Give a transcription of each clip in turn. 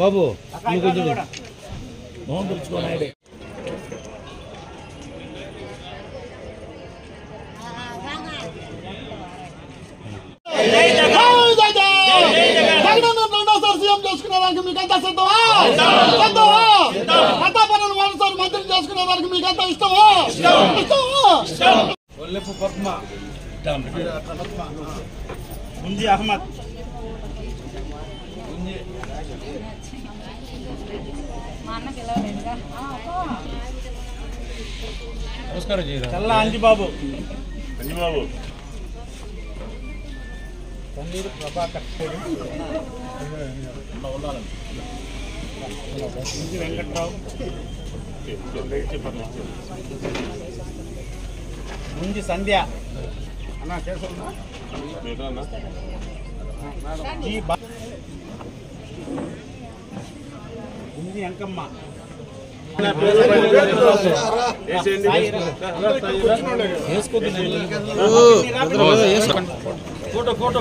బాబు కొంచెం మోహన్ తెచ్చుకోండి సీఎం చేసుకునేదానికి మీకంతా సిద్ధమా? ప్రతాపనను మరోసారి మంత్రి చేసుకునేదానికి మీకంతా ఇష్టమా? ఒల్లెపు పద్మ ముంజి అహ్మద్ నమస్కారం చల్ల అంజిబాబు పన్నీరు ప్రభాకర్ వెంకట్రావు ముంజి సంధ్య అన్నా ముంజి అంకమ్మ ఫోటో ఫోటో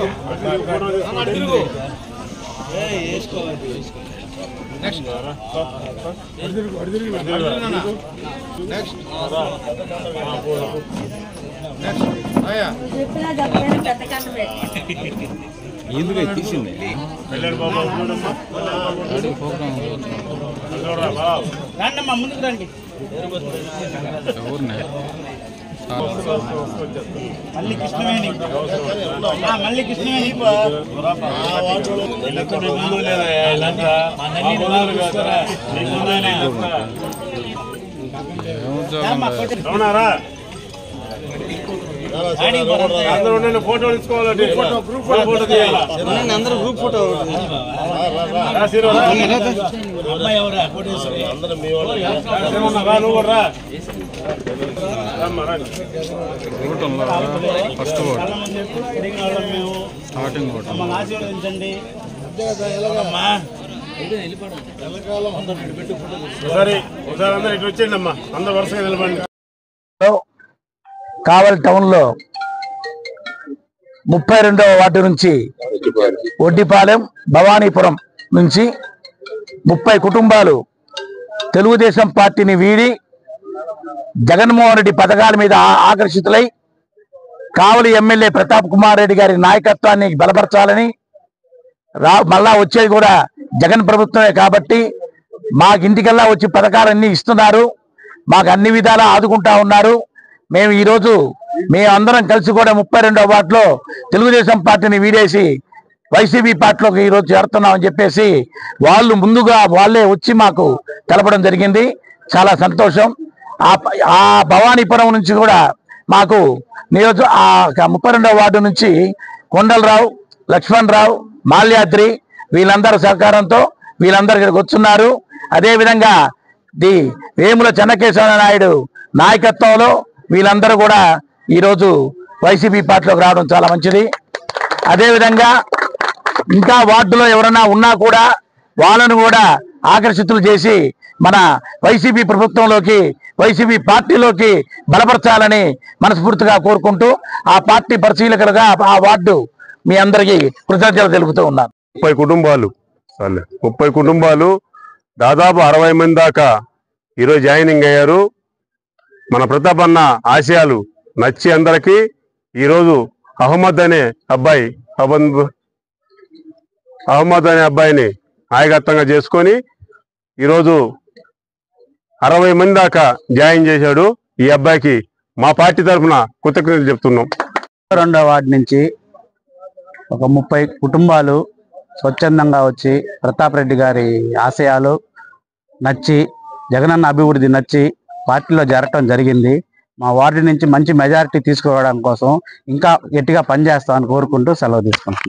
ఎందుకు తీసింది రండమ్మా ముందుకు రండి మళ్ళీ కృష్ణవేణి మళ్ళీ కృష్ణవేణి అవునారా అందరూ ఫోటో తీసుకోవాలి గ్రూప్ ఫోటో తీయాలి అందరూ గ్రూప్ ఫోటో ఆశీర్వదించండి ఒకసారి అందరూ ఇటు వచ్చేయండి అమ్మా అందరూ వరుసగా నిలబడి కావలి టౌన్ లో 32వ వార్డు నుంచి ఒడ్డిపాలెం భవానీపురం నుంచి 30 కుటుంబాలు తెలుగుదేశం పార్టీని వీడి జగన్మోహన్ రెడ్డి పథకాల మీద ఆకర్షితులై కావలి ఎమ్మెల్యే ప్రతాప్ కుమార్ రెడ్డి గారి నాయకత్వాన్ని బలపరచాలని మళ్ళా వచ్చేది కూడా జగన్ ప్రభుత్వమే కాబట్టి మాకు ఇంటికల్లా వచ్చి పథకాలన్నీ ఇస్తున్నారు, మాకు అన్ని విధాలా ఆదుకుంటా ఉన్నారు. మేము ఈరోజు మేమందరం కలిసి కూడా 32వ వార్డులో తెలుగుదేశం పార్టీని వీడేసి వైసీపీ పార్టీలోకి ఈరోజు చేరుతున్నామని చెప్పేసి వాళ్ళు ముందుగా వాళ్ళే వచ్చి మాకు తెలపడం జరిగింది. చాలా సంతోషం. ఆ భవానీపురం నుంచి కూడా మాకు ఆ 32వ వార్డు నుంచి కొండలరావు, లక్ష్మణరావు, మాల్యాద్రి వీళ్ళందరి సహకారంతో వీళ్ళందరూ ఇక్కడికి వచ్చున్నారు. అదేవిధంగా వేముల చెన్నకేశవ నాయుడు నాయకత్వంలో వీళ్ళందరూ కూడా ఈరోజు వైసీపీ పార్టీలోకి రావడం చాలా మంచిది. అదేవిధంగా ఇంకా వార్డులో ఎవరైనా ఉన్నా కూడా వాళ్ళను కూడా ఆకర్షితులు చేసి మన వైసీపీ ప్రభుత్వంలోకి వైసీపీ పార్టీలోకి బలపరచాలని మనస్ఫూర్తిగా కోరుకుంటూ ఆ పార్టీ పరిశీలకులుగా ఆ వార్డు మీ అందరికీ కృతజ్ఞతలు తెలుపుతూ ఉన్నాను. 30 కుటుంబాలు దాదాపు 60 మంది దాకా ఈరోజు జాయినింగ్ అయ్యారు. మన ప్రతాప్ అన్న ఆశయాలు నచ్చి అందరికీ ఈరోజు అహ్మద్ అనే అబ్బాయిని నాయకత్వంగా చేసుకొని ఈరోజు 60 మంది దాకా జాయిన్ చేశాడు. ఈ అబ్బాయికి మా పార్టీ తరఫున కృతజ్ఞతలు చెప్తున్నాం. 32వ వార్డు నుంచి ఒక 30 కుటుంబాలు స్వచ్ఛందంగా వచ్చి ప్రతాప్ రెడ్డి గారి ఆశయాలు నచ్చి జగనన్న అభివృద్ధి నచ్చి పార్టీలో చేరటం జరిగింది. మా వార్డు నుంచి మంచి మెజారిటీ తీసుకురావడం కోసం ఇంకా గట్టిగా పనిచేస్తామని కోరుకుంటూ సెలవు తీసుకుంటున్నాను.